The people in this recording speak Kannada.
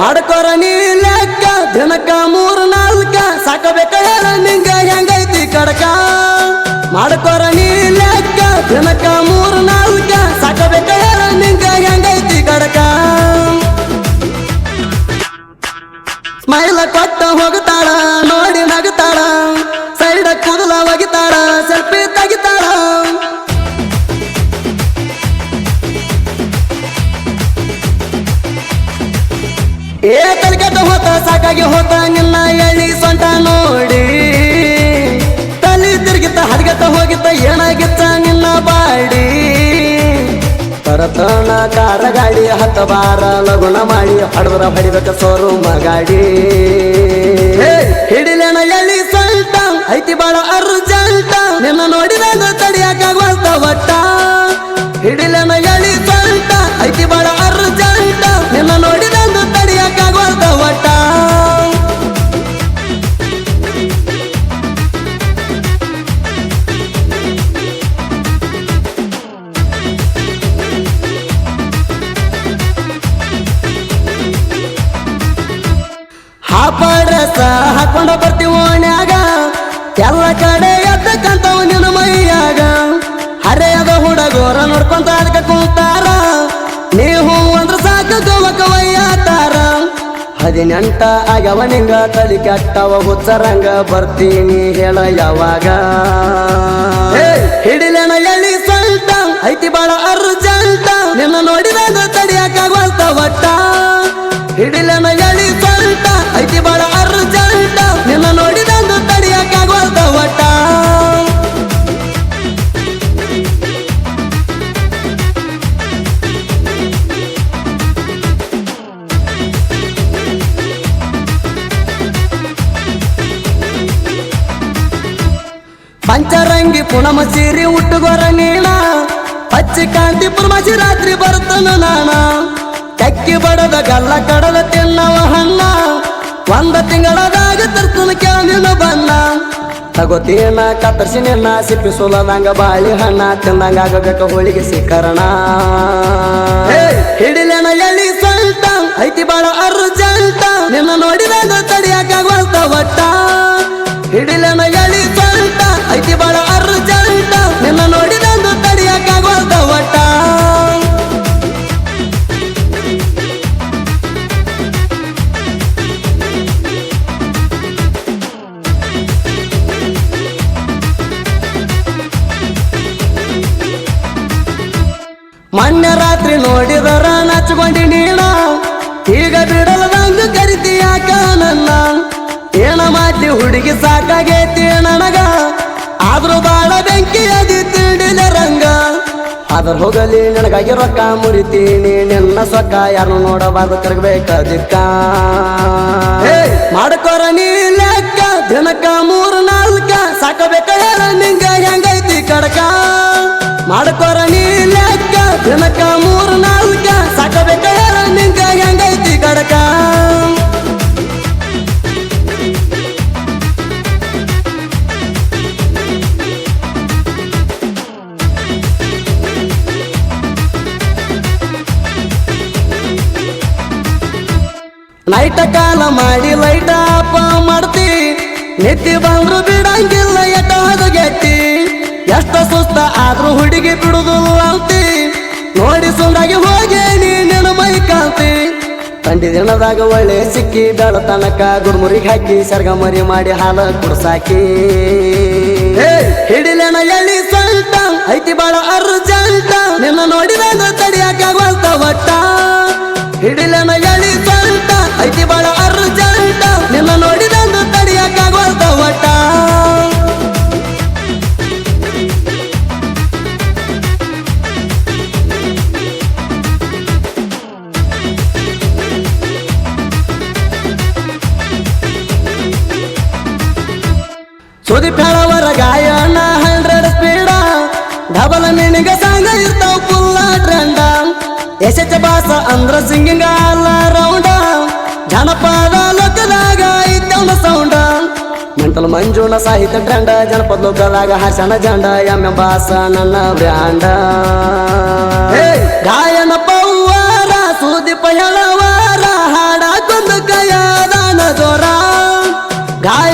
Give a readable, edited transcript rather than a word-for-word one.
ಮಾಡ್ಕೊರ ನೀ ಲೆಕ್ಕ ದಿನಕ್ಕ 3-4 ಸಾಕಬೇಕ ಹೇಳ ನಿಂಗ ಹೆಂಗೈತಿ ಕಡಕ ಮಾಡ್ಕೊರ ನೀ ಲೆಕ್ಕ ದಿನಕ್ಕ 3-4 ಸಾಕಬೇಕ ಹೇಳ ನಿಂಗ ಹೆಂಗೈತಿ ಕಡಕ ಸ್ಮೈಲ ಕೊಟ್ಟ ಹೋಗುತ್ತಾಳ ನೋಡಿ ನಗುತ್ತಾಳ ಸೈಡ ಕೂದಲ ಒಗಿತಾಳ ಸೆಲ್ಫಿ ತೆಗಿತಾಳ ಏ ತಲೆಕೆಟ್ಟ ಹೋತ ಸಾಕಾಗಿ ಹೋತ ನಿನ್ನ ಎಳಿ ಸೊಂಟ ನೋಡಿ ತಲೆ ತಿರುಗಿತ್ತ ಹದಗೆತ್ತ ಹೋಗಿತ್ತ ಏನಾಗಿತ್ತ ನಿನ್ನ ಬಾಡಿ ತರತನ ಕಾರ ಗಾಡಿ 10 ಬಾರ ಲಗುಣ ಮಾಡಿ ಹಡದ್ರ ಹೊಡಿಬೇಕ ಸೋರುಮ ಗಾಡಿ ಹಿಡಿಲೇನ ಎಳಿ ಸೊಂಟ ಐತಿ ಬಾಳ ಅರ್ಜೆಂಟ ನಿನ್ನ ನೋಡಿದಾಗ ತಡಿಯಾಕಾಗ್ವಲ್ತ ಒಟ್ಟ ಹಿಡಿಲೇನ ಎಳಿ ಸೊಂಟ ಐತಿ ಬಾಳ ಅರ್ಜೆಂಟ ನಿನ್ನ ನೋಡಿದಾಗ ತಡಿಯಾಕಾಗ್ವಲ್ತ ಒಟ್ಟ ಹಾಪಡ್ರಸ ಹಾಕೊಂಡ ಬರ್ತೀವಿ ಓಣ್ಯಾಗ ಎಲ್ಲ ಕಡೆ ಎದ್ದಕ್ಕಂತವ ನಿನ್ನ ಮೈಯಾಗ ಹರೆಯದ ಹುಡುಗೋರ ನೋಡ್ಕೊಂತ ಅದಕ್ಕೆ ಕೂತಾರ ನೀವು ಅಂದ್ರ ಸಾಕು ಗವಕವಯ್ಯಾತಾರ 18 ಆಗ್ಯವ ನಿಂಗ ತಲಿ ಕೆಟ್ಟವ ಹುಚ್ಚರಂಗ ಬರ್ತೀನಿ ಹೇಳ ಯಾವಾಗ ಹಿಡಿಲೇನ ಎಳಿ ಸೊಂಟ ಐತಿ ಬಾಳ ಅರ್ಜೆಂಟ ನಿನ್ನ ನೋಡಿದಾಗ ತಡಿಯಾಕಾಗ್ವಲ್ತ ಒಟ್ಟ ಹಿಡಿಲೇನ ಎಳಿ ಸೊಂಟ ಐತಿ ಬಾಳ ಅರ್ಜೆಂಟ ನಿನ್ನ ನೋಡಿದಾಗ ತಡಿಯಾಕಾಗ್ವಲ್ತ ಒಟ್ಟ ಪಂಚರಂಗಿ ಪುಣಮ ಸೀರಿ ಉಟ್ಟುಗೊರ ನೀಣ ಪಚ್ಚಿ ಕಾಂತಿ ಪುರ್ಮಸಿ ರಾತ್ರಿ ಬರ್ತನ ನಾಣ ಕಕ್ಕಿ ಬಡದ ಗಲ್ಲ ಕಡದ ತಿನ್ನವ ಹಣ್ಣ 1 ತಿಂಗಳದಾಗ ತರ್ತನ ಕೆಳಗಿನ ಬಣ್ಣ ತಗೋತೀನ ಕತ್ತರ್ಸಿ ನಿನ್ನ ಸಿಪ್ಪಿ ಸುಲದಂಗ ಬಾಳಿ ಹಣ್ಣ ತಿಂದಂಗ ಆಗಬೇಕ ಹೋಳಿಗೆ ಸಿಕರಣ ಹಿಡಿಲೇನ ಎಳಿ ಸೊಂಟ ಐತಿ ಬಾಳ ಅರ್ಜೆಂಟ ನಿನ್ನ ನೋಡಿದಾಗ ತಡಿಯಾಕಾಗ್ವಲ್ತ ಒಟ್ಟ ಹಿಡಿಲೇನ ಎಳಿ ಸೊಂಟ ಐತಿ ಬಾಳ ಅರ್ಜೆಂಟ ನಿನ್ನ ನೋಡಿದಾಗ ತಡಿಯಾಕಾಗ್ವಲ್ತ ಒಟ್ಟ ಮೊನ್ನೆ ರಾತ್ರಿ ನೋಡಿದರ ನಚ್ಕೊಂಡಿ ನೀಣ ಈಗ ಬಿಡಲದಂಗ ಕರಿತಿ ಯಾಕ ನನ್ನ ಏನ ಮಾಡ್ಲಿ ಹುಡುಗಿ ಸಾಕಾಗೈತಿ ನನಗ ಆದ್ರೂ ಬಾಳ ಬೆಂಕಿ ಅದಿ ತಿಂಡಿದ ರಂಗ ಅದ್ರ ಹೋಗಲಿ ನನಗಾಗಿ ರೊಕ್ಕ ಮುರಿತೀನಿ ನಿನ್ನ ಸೊಕ್ಕ ಯಾರು ನೋಡಬಾರ್ದು ತಿರ್ಗಬೇಕದಿಕ್ಕ ಮಾಡ್ಕೊರ ನೀ ಲೆಕ್ಕ ದಿನಕ್ಕ 3-4 ಸಾಕಬೇಕ ಹೇಳ ನಿಂಗ ಹೆಂಗೈತಿ ಕಡಕ ಮಾಡ್ಕೊರ ನೀ ಲೆಕ್ಕ ದಿನಕ್ಕ 3-4 ಸಾಕಬೇಕ ಹೇಳ ನಿಂಗ ಹೆಂಗೈತಿ ಕಡಕ ನೈಟ ಕಾಲ ಮಾಡಿ ಲೈಟ ಆಪ ಮಾಡ್ತಿ ನಿತ್ತಿ ಬಂದ್ರು ಬಿಡಂಗಿಲ್ಲ ಎಟ್ಟ ಗೆಟ್ಟಿ ಎಷ್ಟ ಸುಸ್ತ ಆದ್ರೂ ಹುಡುಗಿ ಬಿಡುದಿಲ್ಲ ಅಂತಿ ನೋಡಿ ಸುಂದಾಗಿ ಹೋಗಿ ನಿನ್ನ ಮೈ ಕಾಂತಿ ತಂಡಿ ದಿನದಾಗ ಒಳ್ಳೆ ಸಿಕ್ಕಿ ಬೆಳ ತನಕ ಗುರ್ಮುರಿಗೆ ಹಾಕಿ ಸರ್ಗಮರಿ ಮಾಡಿ ಹಾಲ ಕುಡ್ಸಾಕಿ ಹಿಡಿಲೇನ ಎಳಿ ಸೊಂಟ ಐತಿ ಬಾಳ ಅರ್ಜೆಂಟ ನಿನ್ನ ನೋಡಿದಾಗ ತಡಿಯಾಕಾಗ್ವಲ್ತ ಒಟ್ಟ ಹಿಡಿಲೇನ ಎಳಿ ಸೊಂಟ ಐತಿ ಬಾಳ ಅರ್ಜೆಂಟ ನಿನ್ನ ನೋಡಿದಾಗ ತಡಿಯಾಕಾಗ್ವಲ್ತ ಒಟ್ಟ ಸುದೀಪ್ ಹೇಳವರ ಗಾಯನ 100 ಸ್ಪೀಡ ಡಬಲ್ ಮೀನಿಂಗ ಸಾಂಗ ಇರ್ತಾವ ಫುಲ್ಲ ಟ್ರೆಂಡ ಎಸೆಚ ಬಾಸ ಅಂದ್ರ ಸಿಂಗಿಂಗ ಅಲ್ಲ ರೌಂಡ ಜನಪದ ಲೋಕದಾಗ ಐತವನ ಸೌಂಡ ಮೆಂಟಲ್ ಮಂಜುನ ಸಾಹಿತ್ಯ ಟ್ರೆಂಡ ಜನಪದ ಲೋಕದಾಗ ಹಾಸನ ಜಂಡ ಬಾಸ ನನ್ನ ಬ್ರ್ಯಾಂಡ ಗಾಯನ ಪೌವಾರ ಸುದೀಪ ಹೇಳವಾರ ಹಾಡಾಕ ಗಾಯ